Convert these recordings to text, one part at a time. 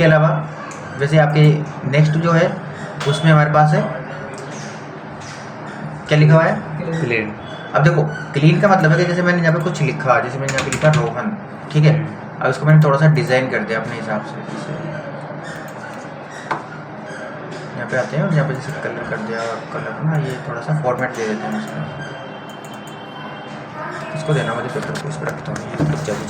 के अलावा वैसे आपके नेक्स्ट जो है उसमें हमारे पास है क्या लिखा हुआ है, क्लीन। अब देखो क्लीन का मतलब है कि जैसे मैंने यहाँ पे कुछ लिखा, जैसे मैंने यहाँ पे लिखा रोहन, ठीक है, अब इसको मैंने थोड़ा सा डिज़ाइन कर दिया अपने हिसाब से, जैसे यहाँ पे आते हैं और यहाँ पे जैसे कलर कर दिया, कलर ना ये थोड़ा सा फॉर्मेट दे देते हैं इसमें, इसको देना मुझे पेपर को, इस पर रखता हूँ ये रुक जाए,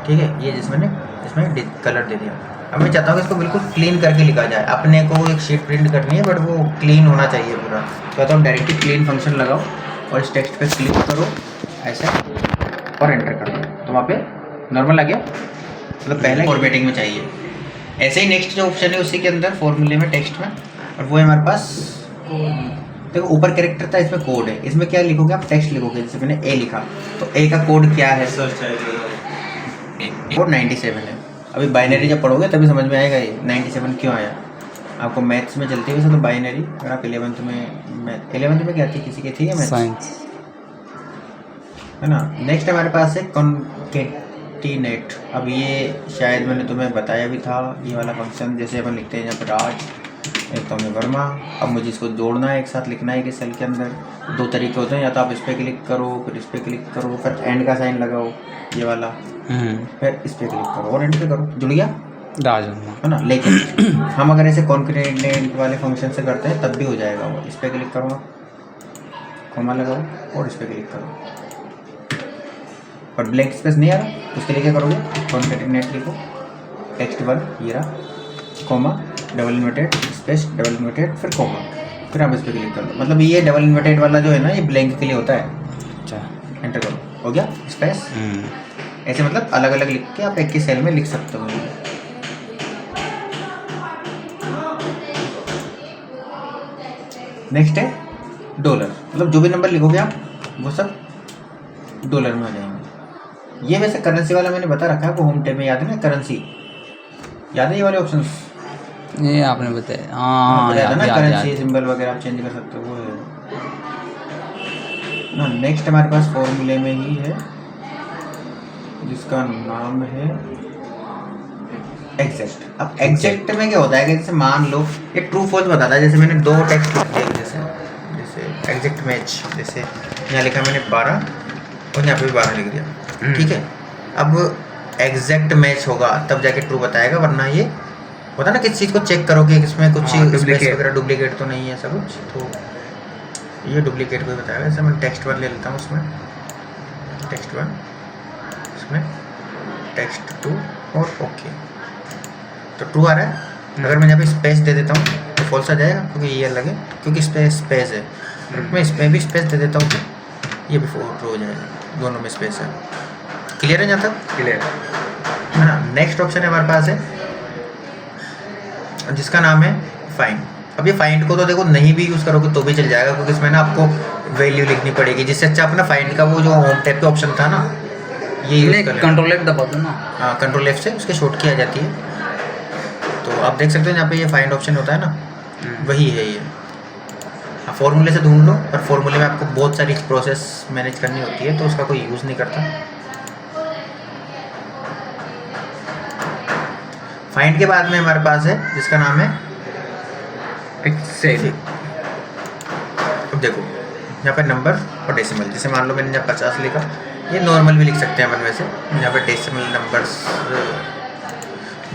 ठीक है, ये जिसमें इसमें कलर दे दिया। अब मैं चाहता हूँ कि इसको बिल्कुल क्लीन करके लिखा जाए, अपने को एक शीट प्रिंट करनी है बट वो क्लीन होना चाहिए पूरा, तो कहता हूँ डायरेक्टली क्लीन फंक्शन लगाओ और इस टेक्स्ट पे क्लिक करो ऐसे और एंटर कर दो, तो वहाँ पे नॉर्मल आ गया, मतलब पहले फॉर्मेटिंग में चाहिए। ऐसे ही नेक्स्ट जो ऑप्शन है उसी के अंदर फॉर्मूले में टेक्स्ट में, और वो है हमारे पास, देखो ऊपर कैरेक्टर था, इसमें कोड है, इसमें क्या लिखोगे आप, टेक्स्ट लिखोगे, जैसे मैंने ए लिखा तो ए का कोड क्या है, कोड 97 है। अभी बाइनरी जब पढ़ोगे तभी समझ में आएगा ये 97 क्यों आया, आपको मैथ्स में चलती है वैसे तो बाइनरी, अगर आप 11th में क्या थी, किसी की थी या मैथ्स, साइंस है ना। नेक्स्ट हमारे पास है कॉन्केटिनेट, अब ये शायद मैंने तुम्हें बताया भी था, ये वाला फंक्शन, जैसे अपन लिखते हैं यहाँ पर राज, एक तो हमें वर्मा, अब मुझे इसको जोड़ना है, एक साथ लिखना है कि सेल के अंदर दो तरीके होते हैं, या तो आप इस पर क्लिक करो, फिर इस पर क्लिक करो, फिर एंड का साइन लगाओ ये वाला, फिर इस पर क्लिक करो और एंड पे करो, जुड़ गया राजवर्मा, है ना। लेकिन हम अगर ऐसे कॉन्केटिनेट वाले फंक्शन से करते हैं तब भी हो जाएगा वो, इस पर क्लिक करो, कॉमा लगाओ और इस पर क्लिक करो, और ब्लैंक स्पेस नहीं आ रहा उसके लिए क्या करोगे, कॉन्केटिनेट लिखो टेक्स्ट 1 ये रहा, comma double inverted space double inverted फिर कॉमा, फिर आप इस पर क्लिक कर दो, मतलब ये डबल इन्वर्टेड वाला जो है ना ये ब्लैंक के लिए होता है। अच्छा एंटर करो, हो गया स्पेस, ऐसे मतलब अलग अलग लिख के आप एक ही सेल में लिख सकते हो। नेक्स्ट है डॉलर, मतलब जो भी नंबर लिखोगे आप वो सब डॉलर में आ जाएंगे। ये वैसे करेंसी वाला मैंने बता रखा है आपको, होम टैब में याद है ना, करेंसी याद है, ये वाले ऑप्शंस ये आपने बताया, हाँ याद है ना, याद करेंसी सिंबल वगैरह आप चेंज कर सकते हो, वो है ना। नेक्स्ट हमारे पास फॉर्मूले में ही है जिसका नाम है एग्जैक्ट। अब एग्जैक्ट में क्या होता है कि जैसे मान लो ये ट्रू फॉल्स बताता है, जैसे मैंने दो टेक्स्ट लिख दिए, जैसे एग्जैक्ट मैच, जैसे यहाँ लिखा मैंने 12 और यहाँ पे भी 12 लिख दिया, ठीक है। अब एग्जैक्ट मैच होगा तब जाके ट्रू बताएगा, वरना ये होता है ना किसी चीज़ को चेक करो कि इसमें कुछ स्पेस वगैरह डुप्लीकेट तो नहीं है ऐसा कुछ, तो ये डुप्लीकेट को बताएगा। जैसे मैं टेक्स्ट 1 ले लेता हूँ, उसमें टेक्स्ट 1, इसमें टेक्स्ट 2 और ओके, तो ट्रू आ रहा है। अगर मैं यहाँ पे स्पेस दे देता हूँ तो फॉल्स आ जाएगा, क्योंकि ये अलग है, क्योंकि स्पेस है। मैं इसमें भी स्पेस दे देता हूँ तो ये भी ट्रू हो जाएगा, दोनों में स्पेस है। क्लियर है यहाँ तक? क्लियर है ना। नेक्स्ट ऑप्शन है हमारे पास है जिसका नाम है फाइंड। अब ये फाइंड को तो देखो नहीं भी यूज़ करोगे तो भी चल जाएगा, क्योंकि इसमें ना आपको वैल्यू लिखनी पड़ेगी, जिससे अच्छा अपना फाइंड का वो जो होम टैब पे ऑप्शन था ना, ये यूज़ कर कंट्रोल F दबा दो ना, हाँ कंट्रोल F से उसके शॉर्ट की आ जाती है। तो आप देख सकते हो यहाँ पे ये फाइंड ऑप्शन होता है ना, वही है ये। आप फॉर्मूले से ढूंढ लो, और फॉर्मूले में आपको बहुत सारी प्रोसेस मैनेज करनी होती है, तो उसका कोई यूज़ नहीं करता। फाइंड के बाद में हमारे पास है जिसका नाम है एक्सेल। अब देखो यहाँ पे नंबर और डेसिमल, जैसे मान लो मैंने यहाँ 50 लिखा, ये नॉर्मल भी लिख सकते हैं अपन वैसे, यहाँ पे डेसिमल नंबर्स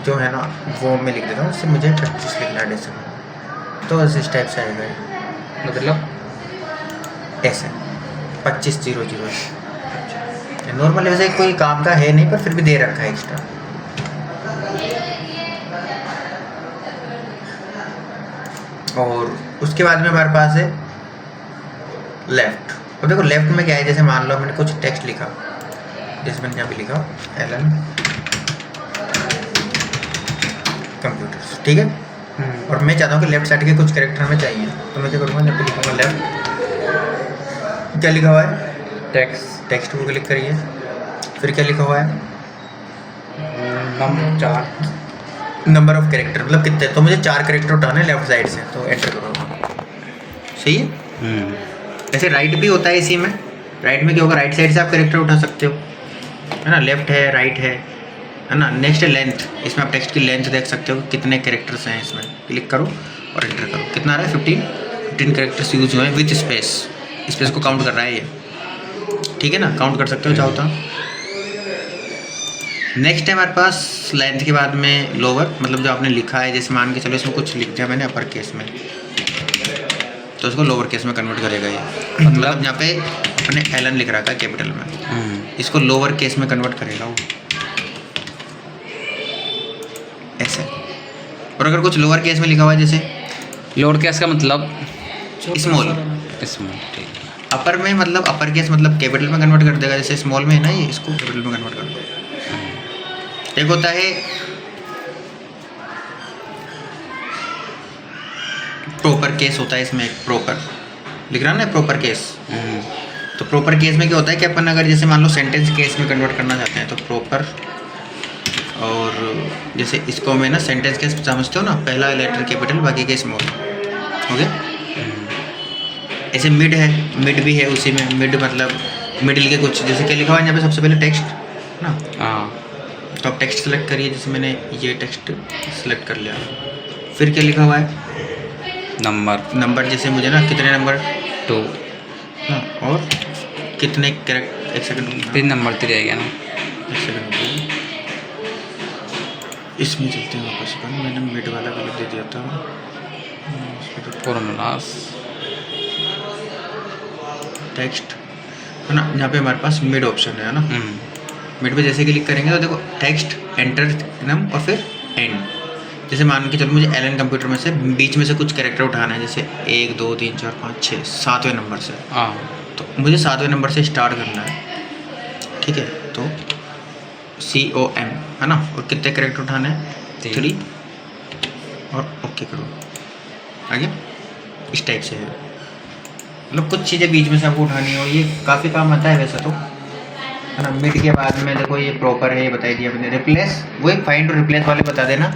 जो है ना वो मैं लिख देता हूँ, इससे मुझे 25 लिखना है डेसिमल, तो इस टाइप से आएगा, मतलब ऐसे 2500। नॉर्मल वैसे कोई काम का है नहीं, पर फिर भी दे रखा है एक्स्ट्रा। और उसके बाद में हमारे पास है लेफ्ट। अब देखो लेफ्ट में क्या है, जैसे मान लो मैंने कुछ टेक्स्ट लिखा, जैसे मैंने यहाँ पे लिखा एलन कंप्यूटर्स, ठीक है, और मैं चाहता हूँ कि लेफ्ट साइड के कुछ कैरेक्टर हमें चाहिए, तो मैं क्या करूँगा, यहाँ पे लिखूँगा लेफ्ट, क्या लिखा हुआ है, टेक्स्ट को क्लिक करिए, फिर क्या लिखा हुआ है, नंबर 4, नंबर ऑफ कैरेक्टर, मतलब कितने, तो मुझे 4 कैरेक्टर उठाने हैं लेफ्ट साइड से, तो एंटर करो। सही है। ऐसे राइट भी होता है इसी में, राइट में क्या होगा, राइट साइड से आप कैरेक्टर उठा सकते हो, है ना, लेफ्ट है राइट है, है ना। नेक्स्ट है लेंथ, इसमें आप टेक्स्ट की लेंथ देख सकते हो कितने कैरेक्टर्स हैं इसमें। क्लिक करो और एंटर करो, कितना आ रहा है 15 कैरेक्टर्स यूज हुए हैं विथ स्पेस। स्पेस को काउंट कर रहा है ये, ठीक है ना, काउंट कर सकते हो चाहो तो। नेक्स्ट है हमारे पास लेंथ के बाद में लोअर, मतलब जो आपने लिखा है, जैसे मान के चलो इसमें कुछ लिख दिया मैंने अपर केस में, तो इसको लोअर केस में कन्वर्ट करेगा ये। मतलब यहाँ पे अपने एलन लिख रखा है कैपिटल में, इसको लोअर केस में कन्वर्ट करेगा वो, ऐसे। और अगर कुछ लोअर केस में लिखा हुआ है जैसे लोअर केस का मतलब स्मॉल, स्मॉल, ठीक है। अपर में मतलब अपर केस मतलब कैपिटल में कन्वर्ट कर देगा, जैसे स्मॉल में है ना ये, इसको कैपिटल में कन्वर्ट कर दो। एक होता है प्रॉपर केस, होता है इसमें एक प्रॉपर लिख रहा है ना, प्रॉपर केस। तो प्रॉपर केस में क्या होता है कि अपन अगर जैसे मान लो सेंटेंस केस में कन्वर्ट करना चाहते हैं तो प्रॉपर, और जैसे इसको मैं ना सेंटेंस केस समझते हो ना, पहला लेटर कैपिटल बाकी के स्मॉल, हो गया। ऐसे मिड है, मिड भी है उसी में, मिड मतलब मिडिल के कुछ, जैसे क्या लिखा हुआ है यहाँ पे सबसे पहले टेक्स्ट ना, तो आप टेक्स्ट सेलेक्ट करिए, जैसे मैंने ये टेक्स्ट सेलेक्ट कर लिया। फिर क्या लिखा हुआ है नंबर, जैसे मुझे ना कितने नंबर 2 ना, और कितने कैरेक्टर, एक सेकंड 3 नंबर 3 रहेगा ना, एक सेकंड इसमें चलते हैं वापस पर, मैंने मिड वाला गलत दे दिया था। फॉर्मूलास टेक्स्ट है ना, यहाँ पे हमारे पास मिड ऑप्शन है ना। मिड पे जैसे क्लिक करेंगे तो देखो टेक्स्ट, एंटर नम और फिर एंड। जैसे मान के चलो मुझे एलन कंप्यूटर में से बीच में से कुछ कैरेक्टर उठाना है, जैसे 1 2 3 4 5 6 7वें नंबर से, तो मुझे 7वें नंबर से स्टार्ट करना है, ठीक है। तो COM है ना, और कितने कैरेक्टर उठाने हैं 3, और ओके करो, आगे इस टाइप से है। मतलब कुछ चीज़ें बीच में से आपको उठानी हो, ये काफ़ी काम आता है वैसे तो, है ना। मिड के बाद में देखो ये प्रॉपर है, ये बताई दिया मैंने। रिप्लेस, वही फाइंड और रिप्लेस वाले बता देना,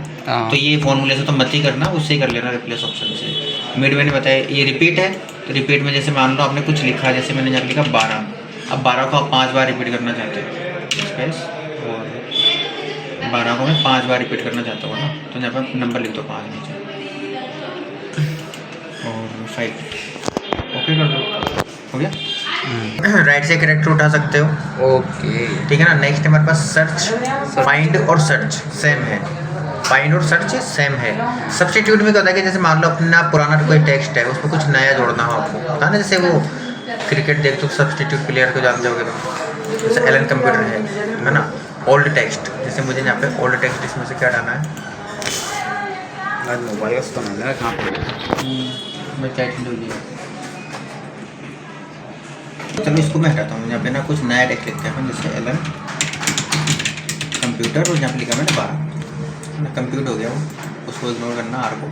तो ये फॉर्मूले से तो मत ही करना, उससे ही कर लेना रिप्लेस ऑप्शन से। मिड मैंने बताया, ये रिपीट है, तो रिपीट में जैसे मान लो आपने कुछ लिखा, जैसे मैंने यहाँ लिखा 12, अब 12 को आप 5 बार रिपीट करना चाहते हो, स्पेस, और 12 को मैं 5 बार रिपीट करना चाहता हूँ ना, तो यहाँ पर नंबर लिख दो 5 नीचे, और 5 ओके कर दो, हो गया। राइट से कैरेक्टर उठा सकते हो, ओके, ठीक है ना। नेक्स्ट हमारे पास सर्च, फाइंड और सर्च सेम है, फाइंड और सर्च सेम है। सब्स्टिट्यूट में क्या होता है कि जैसे मान लो अपना पुराना कोई टेक्स्ट है, उसमें कुछ नया जोड़ना हो आपको, पता ना, जैसे वो क्रिकेट देख तो सब्स्टिट्यूट प्लेयर को जानते होगे तो, जैसे एलन कंप्यूटर है ना। ओल्ड टेक्स्ट, जैसे मुझे यहाँ पे ओल्ड टेक्स्ट, इसमें से क्या डालना है, मोबाइल तो नहीं है कहाँ पे, मैं चैट ले लिया, चलो इसको मैं हटाता हूँ। यहाँ पे ना कुछ नया टेक्स्ट लिखते हैं, जैसे एलन कंप्यूटर, और यहाँ पे लिखा मैंने 12 ना, कंप्यूट हो गया वो, उसको इग्नोर करना आर को।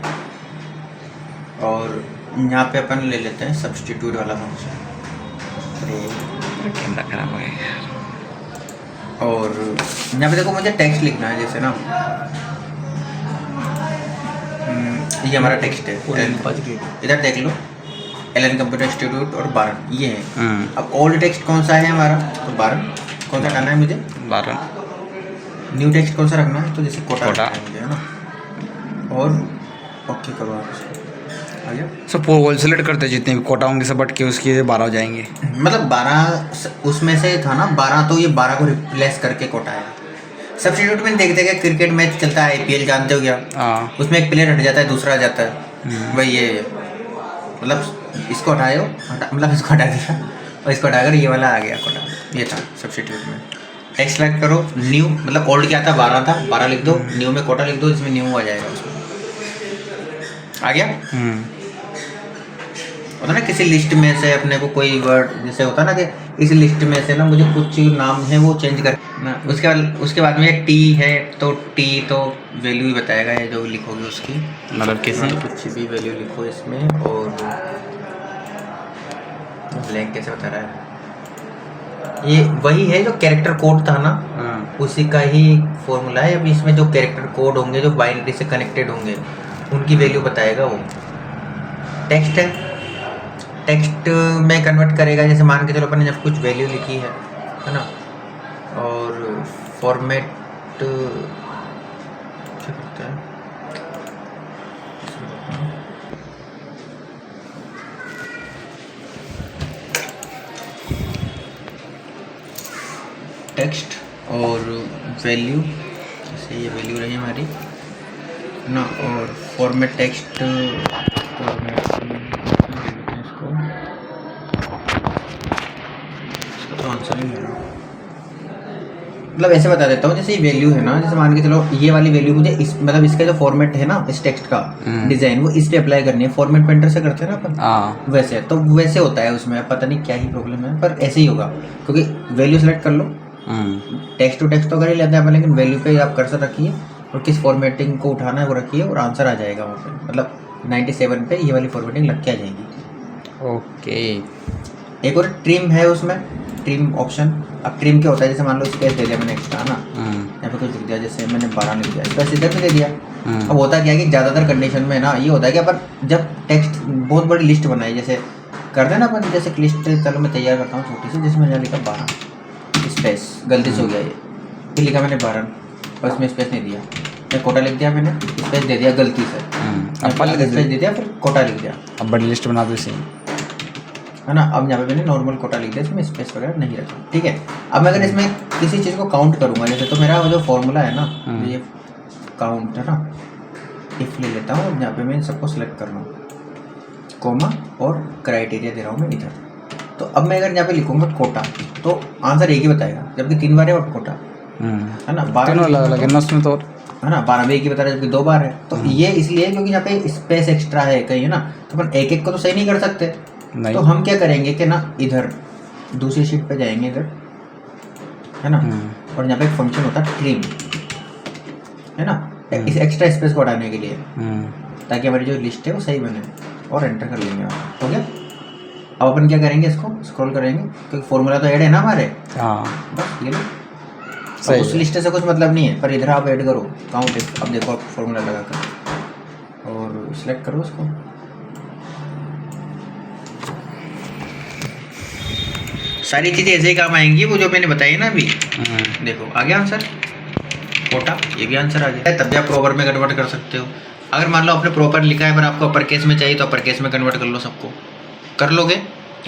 और यहाँ पे अपन ले लेते हैं सब्स्टिट्यूट वाला फंक्शन, कैमरा खराब हो गया। और यहाँ पे देखो मुझे टेक्स्ट लिखना है, जैसे ना ये हमारा टेक्स्ट है, इधर देख लो, एलन कंप्यूटर इंस्टीट्यूट और 12 ये है। अब ओल्ड टेक्स्ट कौन सा है हमारा, तो 12 कौन सा डालना है मुझे, 12। न्यू टेक्स्ट कौन सा रखना है, तो जैसे कोटा है मुझे, है ना। और ओके करो आप इसको, आ गया। सब पोल सेलेक्ट करते हैं, जितने भी कोटा होंगे सब बट के उसके 12 हो जाएंगे। मतलब 12 उसमें से था ना 12, तो ये 12 को रिप्लेस करके कोटा है। सब्स्टिट्यूट में देखते हैं क्रिकेट मैच चलता है, IPL जानते हो क्या, उसमें एक प्लेयर हट जाता है, दूसरा आ जाता है, वही ये, मतलब इसको हटाओ, मतलब इसको हटा दिया और इसको हटाकर ये वाला आ गया कोटा, ये था सब्स्टिट्यूट में। टेक्स्ट सेलेक्ट करो, न्यू, मतलब ओल्ड क्या था 12 था, 12 लिख दो, न्यू में कोटा लिख दो, इसमें न्यू आ जाएगा, उसमें आ गया। होता ना किसी लिस्ट में से अपने को कोई वर्ड, जैसे होता ना कि इस लिस्ट में से ना मुझे कुछ नाम है वो चेंज कर ना, उसके बाद में टी है, तो टी तो वैल्यू ही बताएगा, ये जो लिखोगे उसकी, मतलब किसी कुछ भी वैल्यू लिखो इसमें। और ब्लैंक कैसे बता रहा है, ये वही है जो कैरेक्टर कोड था ना, उसी का ही फॉर्मूला है। अब इसमें जो कैरेक्टर कोड होंगे जो बाइनरी से कनेक्टेड होंगे उनकी वैल्यू बताएगा वो। टेक्स्ट है, टेक्स्ट में कन्वर्ट करेगा, जैसे मान के चलो अपन ने जब कुछ वैल्यू लिखी है ना, और फॉर्मेट क्या करता है, टेक्स्ट और वैल्यू, जैसे ये वैल्यू रही हमारी ना, और फॉर्मेट टेक्स्ट, फॉर्मेट इसको तो आंसर नहीं है, मतलब ऐसे बता देता हूँ। जैसे ये वैल्यू है ना, जैसे मान के चलो ये वाली वैल्यू मुझे इस मतलब इसका जो फॉर्मेट है ना इस टेक्स्ट का डिजाइन, वो इस पे अप्लाई करनी है। फॉर्मेट पेंटर से करते हैं ना अपन, हाँ वैसे तो वैसे होता है उसमें, पता नहीं क्या ही प्रॉब्लम है, पर ऐसे ही होगा। क्योंकि वैल्यू सेलेक्ट कर लो, टेक्स्ट टू टेक्स्ट तो कर ही लेते हैं अपन, लेकिन वैल्यू पे आप कर्सर रखिए और किस फॉर्मेटिंग को उठाना है वो रखिए और आंसर आ जाएगा वहाँ पे। मतलब 97 पे ये वाली फॉर्मेटिंग लग के आ जाएगी। ओके। एक और ट्रिम है उसमें, ट्रिम ऑप्शन। अब ट्रिम क्या होता है, जैसे मान लो स्पेस दे दिया मैंने एक्स्ट्रा ना, यहाँ पे कुछ लिख दिया, जैसे मैंने 12 लिख दिया, स्पेस इधर भी दे दिया। अब होता क्या है कि ज़्यादातर कंडीशन में ना ये होता है कि अपन जब टेक्स्ट बहुत बड़ी लिस्ट बनाई, जैसे कर देना अपन, जैसे लिस्ट चलो मैं तैयार करता हूँ छोटी सी, जैसे मैंने लिखा 12 स्पेस, गलती से हो गया ये, फिर लिखा मैंने 12 और इसमें स्पेस नहीं दिया, मैं कोटा लिख दिया, मैंने स्पेस दे दिया गलती से, स्पेस दे दिया, फिर कोटा लिख दिया। अब बड़ी लिस्ट बना दो इसे, है ना। अब यहाँ पे मैंने नॉर्मल कोटा लिख दिया, इसमें स्पेस वगैरह नहीं रखा, ठीक है। अब मैं अगर इसमें किसी चीज़ को काउंट करूँगा, जैसे तो मेरा जो फॉर्मूला है ना, ये काउंट है ना, इफ ले लेता हूँ, यहाँ पे मैं इन सबको सिलेक्ट कर रहा हूँ, कोमा और क्राइटेरिया दे रहा हूँ मैं इधर। तो अब मैं अगर यहाँ पे लिखूँगा कोटा तो आंसर एक ही बताएगा, जबकि 3 बार है और कोटा, है ना। 12 अलग है ना उसमें तो, है ना, 12 में एक ही बता रहा है, जबकि 2 बार है। तो ये इसलिए क्योंकि यहाँ पे स्पेस एक्स्ट्रा है कहीं, है ना, तो अपन एक एक को तो सही नहीं कर सकते। नहीं। तो हम क्या करेंगे कि ना, इधर दूसरी शीट पे जाएंगे इधर, है ना, और यहाँ पे एक फंक्शन होता है ट्रिम, है ना, इस एक्स्ट्रा स्पेस को हटाने के लिए, ताकि हमारी जो लिस्ट है वो सही बने, और एंटर कर लेंगे। हो गया। अब अपन क्या करेंगे, इसको स्क्रॉल करेंगे क्योंकि फॉर्मूला तो ऐड है ना हमारे, हाँ बस ये लो। सही उस है। लिस्ट से कुछ मतलब नहीं है, पर इधर आप ऐड करो काउंट इफ। अब देखो आप फॉर्मूला लगा कर और सिलेक्ट करो उसको, सारी चीज़ें ऐसे ही काम आएंगी, वो जो मैंने बताई ना अभी। देखो आ गया आंसर, कोटा, ये भी आंसर आ गया। तब भी आप प्रॉपर में कन्वर्ट कर सकते हो। अगर मान लो आपने प्रॉपर लिखा है पर आपको अपर केस में चाहिए, तो अपर केस में कन्वर्ट कर लो, सबको कर लोगे।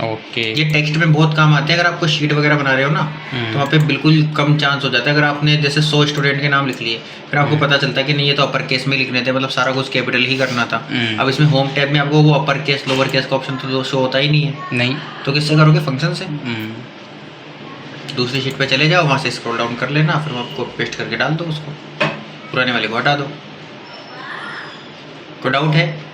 ओके। ये टेक्स्ट में बहुत काम आते हैं। अगर आपको शीट वगैरह बना रहे हो ना, तो वहाँ पे बिल्कुल कम चांस हो जाता है। अगर आपने जैसे 100 स्टूडेंट के नाम लिख लिए, फिर आपको पता चलता है कि नहीं ये तो अपर केस में लिखने थे, मतलब सारा कुछ कैपिटल ही करना था। अब इसमें होम टैब में आपको वो अपर केस लोअर केस का ऑप्शन तो शो होता ही नहीं है। नहीं तो किससे करोगे, फंक्शन से। दूसरी शीट पे चले जाओ, वहाँ से स्क्रॉल डाउन कर लेना, फिर आपको पेस्ट करके डाल दो उसको, पुराने वाले को हटा दो। कोई डाउट है?